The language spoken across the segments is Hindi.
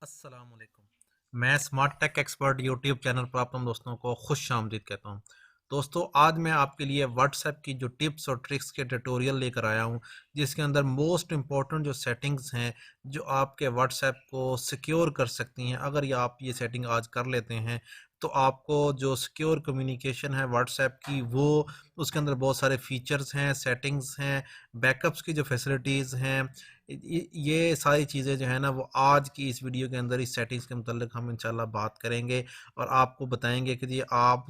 अस्सलाम वालेकुम। मैं smart tech expert YouTube channel पर आप तमाम दोस्तों को खुश आमदीद कहता हूँ। दोस्तों, आज मैं आपके लिए व्हाट्सएप की जो टिप्स और ट्रिक्स के ट्यूटोरियल लेकर आया हूँ, जिसके अंदर मोस्ट इम्पॉर्टेंट जो सेटिंग्स हैं जो आपके व्हाट्सएप को सिक्योर कर सकती हैं। अगर ये आप ये सेटिंग आज कर लेते हैं तो आपको जो सिक्योर कम्युनिकेशन है व्हाट्सएप की, वो उसके अंदर बहुत सारे फीचर्स हैं, सेटिंग्स हैं, बैकअप्स की जो फैसिलिटीज़ हैं, ये सारी चीज़ें जो है ना, वो आज की इस वीडियो के अंदर इस सेटिंग्स के मतलब हम इंशाल्लाह बात करेंगे और आपको बताएंगे कि जी आप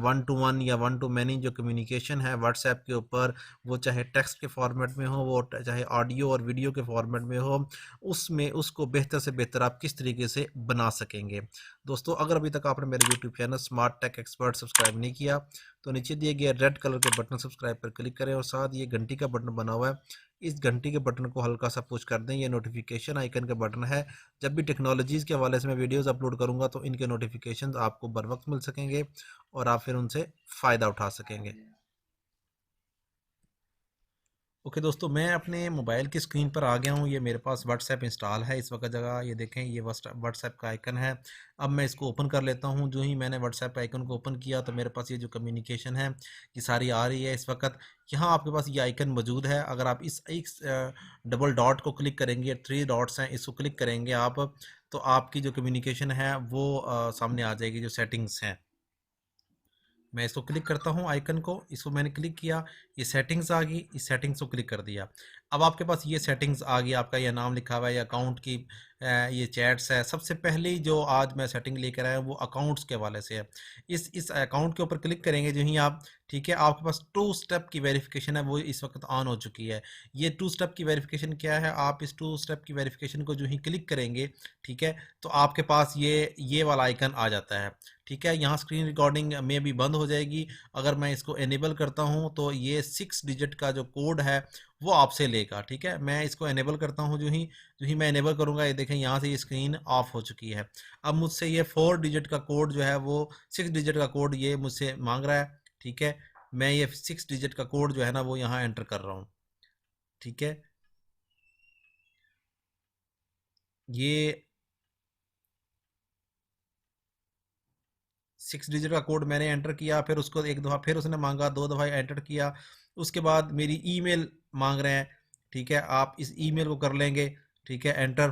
वन टू वन या वन टू मैनी जो कम्युनिकेशन है व्हाट्सएप के ऊपर, वो चाहे टेक्स्ट के फॉर्मेट में हो, वो चाहे ऑडियो और वीडियो के फॉर्मेट में हो, उसमें उसको बेहतर से बेहतर आप किस तरीके से बना सकेंगे। दोस्तों, अगर अभी तक आपने मेरे YouTube channel smart tech expert subscribe नहीं किया तो नीचे दिए गए रेड कलर के बटन सब्सक्राइब पर क्लिक करें और साथ ये घंटी का बटन बना हुआ है, इस घंटी के बटन को हल्का सा पुश कर दें। ये नोटिफिकेशन आइकन का बटन है। जब भी टेक्नोलॉजीज़ के हवाले से मैं वीडियोस अपलोड करूंगा तो इनके नोटिफिकेशंस आपको बर वक्त मिल सकेंगे और आप फिर उनसे फ़ायदा उठा सकेंगे। ओके दोस्तों, मैं अपने मोबाइल की स्क्रीन पर आ गया हूँ। ये मेरे पास व्हाट्सएप इंस्टॉल है इस वक्त जगह। ये देखें, ये व्हाट्सएप का आइकन है। अब मैं इसको ओपन कर लेता हूँ। जो ही मैंने व्हाट्सएप आइकन को ओपन किया तो मेरे पास ये जो कम्युनिकेशन है ये सारी आ रही है इस वक्त। यहाँ आपके पास ये आइकन मौजूद है। अगर आप इस एक डबल डॉट को क्लिक करेंगे, थ्री डॉट्स हैं, इसको क्लिक करेंगे आप, तो आपकी जो कम्युनिकेशन है वो सामने आ जाएगी, जो सेटिंग्स हैं। मैं इसको क्लिक करता हूँ आइकन को, इसको मैंने क्लिक किया, ये सेटिंग्स आ गई, इस सेटिंग्स को क्लिक कर दिया। अब आपके पास ये सेटिंग्स आ गई, आपका ये नाम लिखा हुआ है, ये अकाउंट की ये चैट्स है। सबसे पहले जो आज मैं सेटिंग लेकर आया हूँ वो अकाउंट्स के हवाले से है। इस अकाउंट के ऊपर क्लिक करेंगे जो ही आप, ठीक है, आपके पास टू स्टेप की वेरिफिकेशन है वो इस वक्त ऑन हो चुकी है। ये टू स्टेप की वेरिफिकेशन क्या है, आप इस टू स्टेप की वेरिफिकेशन को जो ही क्लिक करेंगे, ठीक है, तो आपके पास ये वाला आइकन आ जाता है। ठीक है, यहाँ स्क्रीन रिकॉर्डिंग में भी बंद हो जाएगी। अगर मैं इसको एनेबल करता हूँ तो ये 6 डिजिट का जो कोड है वो आपसे लेगा। ठीक है, मैं इसको एनेबल करता हूँ। जो ही मैं एनेबल करूँगा, ये देखें यहाँ से ये स्क्रीन ऑफ हो चुकी है। अब मुझसे ये 4 डिजिट का कोड जो है वो 6 डिजिट का कोड ये मुझसे मांग रहा है। ठीक है, मैं ये 6 डिजिट का कोड जो है ना वो यहाँ एंटर कर रहा हूँ। ठीक है, ये 6 डिजिट का कोड मैंने एंटर किया, फिर उसको एक दफ़ा फिर उसने मांगा, दो दफ़ा एंटर किया। उसके बाद मेरी ईमेल मांग रहे हैं। ठीक है, आप इस ईमेल को कर लेंगे, ठीक है, एंटर।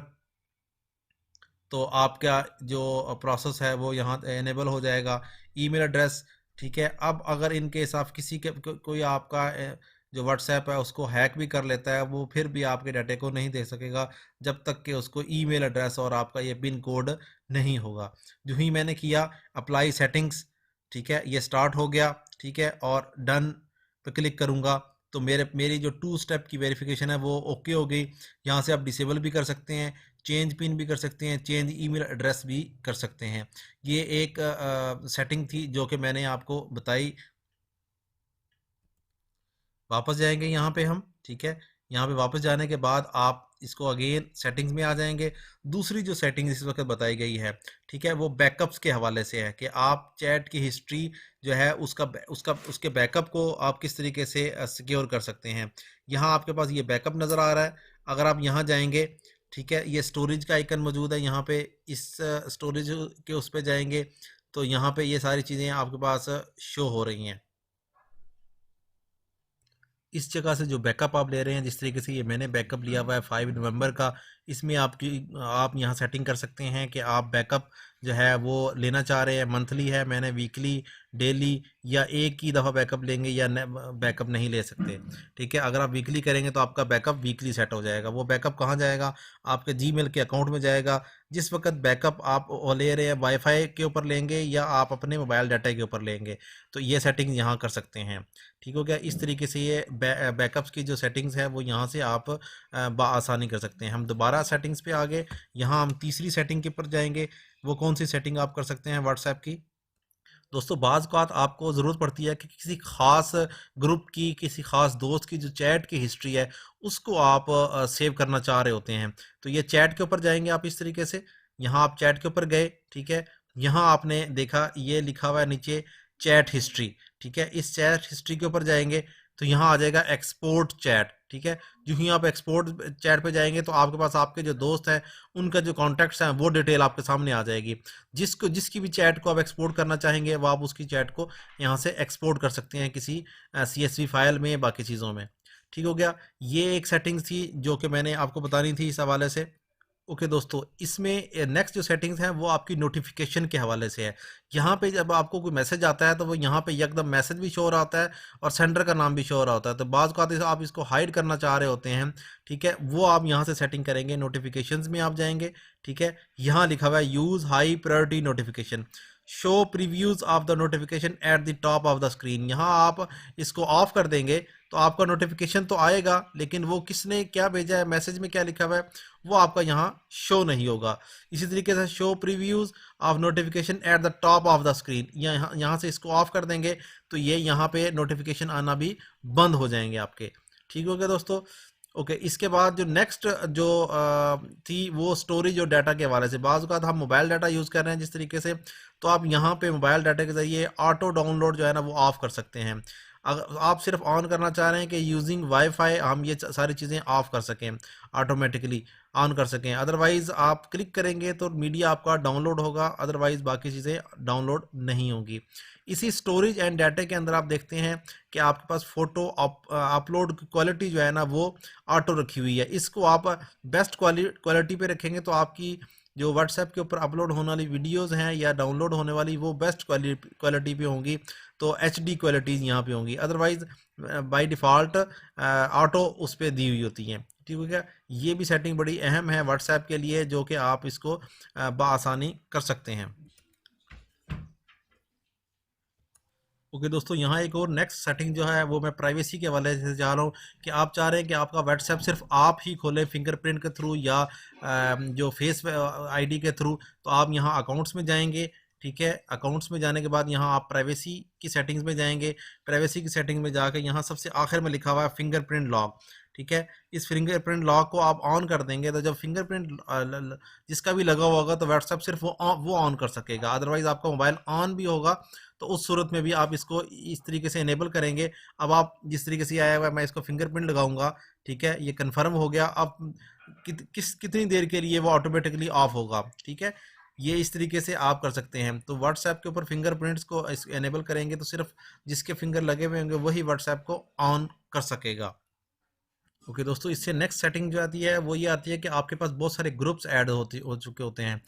तो आपका जो प्रोसेस है वो यहाँ एनेबल हो जाएगा। ईमेल एड्रेस, ठीक है। अब अगर इन केस आप किसी के कोई आपका जो व्हाट्सएप है उसको हैक भी कर लेता है, वो फिर भी आपके डाटे को नहीं दे सकेगा जब तक कि उसको ईमेल एड्रेस और आपका ये पिन कोड नहीं होगा। जो ही मैंने किया, अप्लाई सेटिंग्स, ठीक है, ये स्टार्ट हो गया। ठीक है, और डन पे क्लिक करूँगा तो मेरी जो टू स्टेप की वेरिफिकेशन है वो ओके हो गई। यहाँ से आप डिसेबल भी कर सकते हैं, चेंज पिन भी कर सकते हैं, चेंज ईमेल एड्रेस भी कर सकते हैं। ये एक सेटिंग थी जो कि मैंने आपको बताई। वापस जाएंगे यहाँ पे हम, ठीक है। यहाँ पे वापस जाने के बाद आप इसको अगेन सेटिंग्स में आ जाएंगे। दूसरी जो सेटिंग्स इस वक्त बताई गई है, ठीक है, वो बैकअप्स के हवाले से है कि आप चैट की हिस्ट्री जो है उसके बैकअप को आप किस तरीके से सिक्योर कर सकते हैं। यहाँ आपके पास ये बैकअप नज़र आ रहा है। अगर आप यहाँ जाएंगे, ठीक है, ये स्टोरेज का आइकन मौजूद है यहाँ पे। इस स्टोरेज के उस पर जाएंगे तो यहाँ पे ये सारी चीज़ें आपके पास शो हो रही हैं। इस जगह से जो बैकअप आप ले रहे हैं, जिस तरीके से ये मैंने बैकअप लिया हुआ है 5 नवंबर का, इसमें आप यहाँ सेटिंग कर सकते हैं कि आप बैकअप जो है वो लेना चाह रहे हैं, मंथली है, मैंने वीकली, डेली या एक ही दफ़ा बैकअप लेंगे या बैकअप नहीं ले सकते। ठीक है, अगर आप वीकली करेंगे तो आपका बैकअप वीकली सेट हो जाएगा। वो बैकअप कहाँ जाएगा, आपके जीमेल के अकाउंट में जाएगा। जिस वक्त बैकअप आप ले रहे हैं वाईफाई के ऊपर लेंगे या आप अपने मोबाइल डाटा के ऊपर लेंगे, तो ये सेटिंग यहाँ कर सकते हैं। ठीक हो गया। इस तरीके से ये बैकअप्स की जो सेटिंग्स है वो यहाँ से आप आसानी कर सकते हैं। हम दोबारा सेटिंग्स पे आ गए। यहाँ हम तीसरी सेटिंग के ऊपर जाएंगे। वो कौन सी सेटिंग आप कर सकते हैं व्हाट्सएप की। दोस्तों, बाज़ बात आपको ज़रूरत पड़ती है कि किसी ख़ास ग्रुप की, किसी ख़ास दोस्त की जो चैट की हिस्ट्री है उसको आप सेव करना चाह रहे होते हैं। तो ये चैट के ऊपर जाएंगे आप इस तरीके से। यहाँ आप चैट के ऊपर गए, ठीक है। यहाँ आपने देखा ये लिखा हुआ है नीचे चैट हिस्ट्री, ठीक है। इस चैट हिस्ट्री के ऊपर जाएंगे तो यहाँ आ जाएगा एक्सपोर्ट चैट, ठीक है। जो ही आप एक्सपोर्ट चैट पे जाएंगे तो आपके पास आपके जो दोस्त हैं उनका जो कॉन्टैक्ट्स हैं वो डिटेल आपके सामने आ जाएगी। जिसकी भी चैट को आप एक्सपोर्ट करना चाहेंगे वो आप उसकी चैट को यहाँ से एक्सपोर्ट कर सकते हैं किसी CSV फाइल में, बाकी चीज़ों में। ठीक हो गया। ये एक सेटिंग्स थी जो कि मैंने आपको बतानी थी इस हवाले से। ओके दोस्तों, इसमें नेक्स्ट जो सेटिंग्स हैं वो आपकी नोटिफिकेशन के हवाले से है। यहाँ पे जब आपको कोई मैसेज आता है तो वो यहाँ पे एकदम मैसेज भी शो हो रहा होता है और सेंडर का नाम भी शो हो रहा होता है। तो बाज़ का आप इसको हाइड करना चाह रहे होते हैं, ठीक है, वो आप यहाँ से सेटिंग करेंगे। नोटिफिकेशंस में आप जाएंगे, ठीक है, यहाँ लिखा हुआ है use high priority notification, show previews of the notification at the top of the screen. यहाँ आप इसको ऑफ कर देंगे तो आपका नोटिफिकेशन तो आएगा लेकिन वो किसने क्या भेजा है, मैसेज में क्या लिखा हुआ है, वो आपका यहाँ शो नहीं होगा। इसी तरीके से show previews of notification at the top of the screen, यहाँ से इसको ऑफ कर देंगे तो ये यहाँ पे नोटिफिकेशन आना भी बंद हो जाएंगे आपके। ठीक हो गया दोस्तों। ओके, इसके बाद जो नेक्स्ट जो थी वो स्टोरेज और डाटा के हवाले से। बाज़ औक़ात हम मोबाइल डाटा यूज़ कर रहे हैं जिस तरीके से, तो आप यहाँ पे मोबाइल डाटा के ज़रिए ऑटो डाउनलोड जो है ना वो ऑफ़ कर सकते हैं। अगर आप सिर्फ ऑन करना चाह रहे हैं कि यूजिंग वाईफाई हम ये सारी चीज़ें ऑफ कर सकें, ऑटोमेटिकली ऑन कर सकें, अदरवाइज़ आप क्लिक करेंगे तो मीडिया आपका डाउनलोड होगा, अदरवाइज़ बाकी चीज़ें डाउनलोड नहीं होंगी। इसी स्टोरेज एंड डाटा के अंदर आप देखते हैं कि आपके पास फ़ोटो अपलोड क्वालिटी जो है ना वो ऑटो रखी हुई है। इसको आप बेस्ट क्वालिटी पे रखेंगे तो आपकी जो व्हाट्सएप के ऊपर अपलोड होने वाली वीडियोस हैं या डाउनलोड होने वाली वो बेस्ट क्वालिटी पे होंगी, तो HD क्वालिटीज़ यहाँ पे होंगी। अदरवाइज़ बाय डिफ़ॉल्ट ऑटो उस पर दी हुई होती हैं। ठीक है क्या। ये भी सेटिंग बड़ी अहम है व्हाट्सएप के लिए जो कि आप इसको बआसानी कर सकते हैं। ओके दोस्तों, यहाँ एक और नेक्स्ट सेटिंग जो है वो मैं प्राइवेसी के हवाले से जा रहा हूँ कि आप चाह रहे हैं कि आपका व्हाट्सएप सिर्फ आप ही खोलें फिंगरप्रिंट के थ्रू या जो फेस ID के थ्रू। तो आप यहाँ अकाउंट्स में जाएंगे, ठीक है, अकाउंट्स में जाने के बाद यहाँ आप प्राइवेसी की सेटिंग्स में जाएंगे। प्राइवेसी की सेटिंग में जाकर यहाँ सबसे आखिर में लिखा हुआ है फिंगरप्रिंट लॉक, ठीक है। इस फिंगरप्रिंट लॉक को आप ऑन कर देंगे तो जब फिंगरप्रिंट जिसका भी लगा हुआ होगा तो व्हाट्सएप सिर्फ वो ऑन कर सकेगा, अदरवाइज आपका मोबाइल ऑन भी होगा तो उस सूरत में भी आप इसको इस तरीके से इनेबल करेंगे। अब आप जिस तरीके से आया हुआ है मैं इसको फिंगरप्रिंट लगाऊंगा, ठीक है, ये कंफर्म हो गया। अब कितनी देर के लिए वो ऑटोमेटिकली ऑफ होगा, ठीक है, ये इस तरीके से आप कर सकते हैं। तो व्हाट्सएप के ऊपर फिंगरप्रिंट्स को इनेबल करेंगे तो सिर्फ जिसके फिंगर लगे हुए होंगे वही व्हाट्सएप को ऑन कर सकेगा। ओके दोस्तों, इससे नेक्स्ट सेटिंग जो आती है वो ये आती है कि आपके पास बहुत सारे ग्रुप्स ऐड हो चुके होते हैं।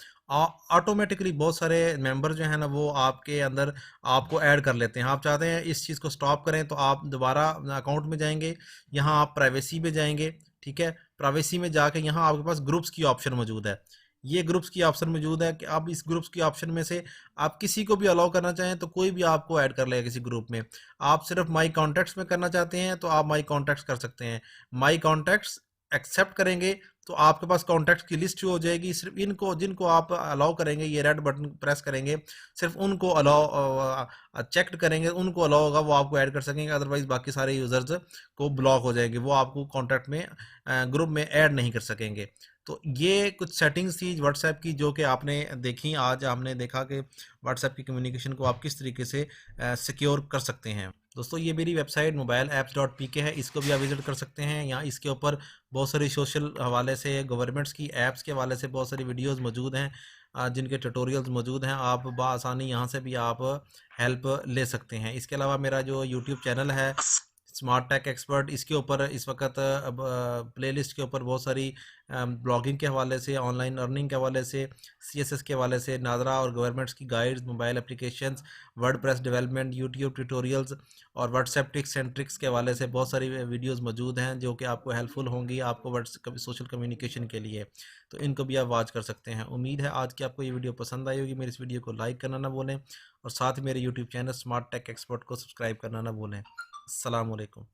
ऑटोमेटिकली बहुत सारे मेंबर जो है ना वो आपके अंदर आपको ऐड कर लेते हैं। आप चाहते हैं इस चीज़ को स्टॉप करें तो आप दोबारा अकाउंट में जाएंगे, यहाँ आप प्राइवेसी में जाएंगे, ठीक है, प्राइवेसी में जाके यहाँ आपके पास ग्रुप्स की ऑप्शन मौजूद है। ये ग्रुप्स की ऑप्शन मौजूद है कि आप इस ग्रुप्स की ऑप्शन में से आप किसी को भी अलाउ करना चाहें तो कोई भी आपको ऐड कर लेगा किसी ग्रुप में। आप सिर्फ माई कॉन्टैक्ट्स में करना चाहते हैं तो आप माई कॉन्टैक्ट्स कर सकते हैं। माई कॉन्टैक्ट्स एक्सेप्ट करेंगे तो आपके पास कॉन्टैक्ट्स की लिस्ट हो जाएगी। सिर्फ इनको जिनको आप अलाउ करेंगे, ये रेड बटन प्रेस करेंगे, सिर्फ उनको अलाउ चेक करेंगे, उनको अलाउ होगा वो आपको ऐड कर सकेंगे, अदरवाइज बाकी सारे यूजर्स को ब्लॉक हो जाएंगे, वो आपको कॉन्टैक्ट में ग्रुप में ऐड नहीं कर सकेंगे। तो ये कुछ सेटिंग्स थी व्हाट्सएप की जो कि आपने देखी। आज हमने देखा कि व्हाट्सएप की कम्युनिकेशन को आप किस तरीके से सिक्योर कर सकते हैं। दोस्तों, ये मेरी वेबसाइट mobileapps.pk है, इसको भी आप विजिट कर सकते हैं। यहाँ इसके ऊपर बहुत सारी सोशल हवाले से, गवर्नमेंट्स की ऐप्स के हवाले से बहुत सारी वीडियोस मौजूद हैं, जिनके ट्यूटोरियल्स मौजूद हैं। आप बआसानी यहाँ से भी आप हेल्प ले सकते हैं। इसके अलावा मेरा जो यूट्यूब चैनल है स्मार्ट टेक एक्सपर्ट, इसके ऊपर इस वक्त अब प्लेलिस्ट के ऊपर बहुत सारी ब्लॉगिंग के हवाले से, ऑनलाइन अर्निंग के हवाले से, CSS के हवाले से, नादरा और गवर्नमेंट्स की guides, mobile applications, WordPress development, YouTube tutorials और व्हाट्सएप टिप्स एंड ट्रिक्स के हवाले से बहुत सारी वीडियोस मौजूद हैं जो कि आपको हेल्पफुल होंगी आपको व्हाट्सएप सोशल कम्युनिकेशन के लिए। तो इनको भी आप वॉच कर सकते हैं। उम्मीद है आज की आपको ये वीडियो पसंद आई होगी। मेरी इस वीडियो को लाइक करना ना भूलें और साथ ही मेरे YouTube channel smart tech expert को सब्सक्राइब करना ना भूलें। अस्सलाम वालेकुम।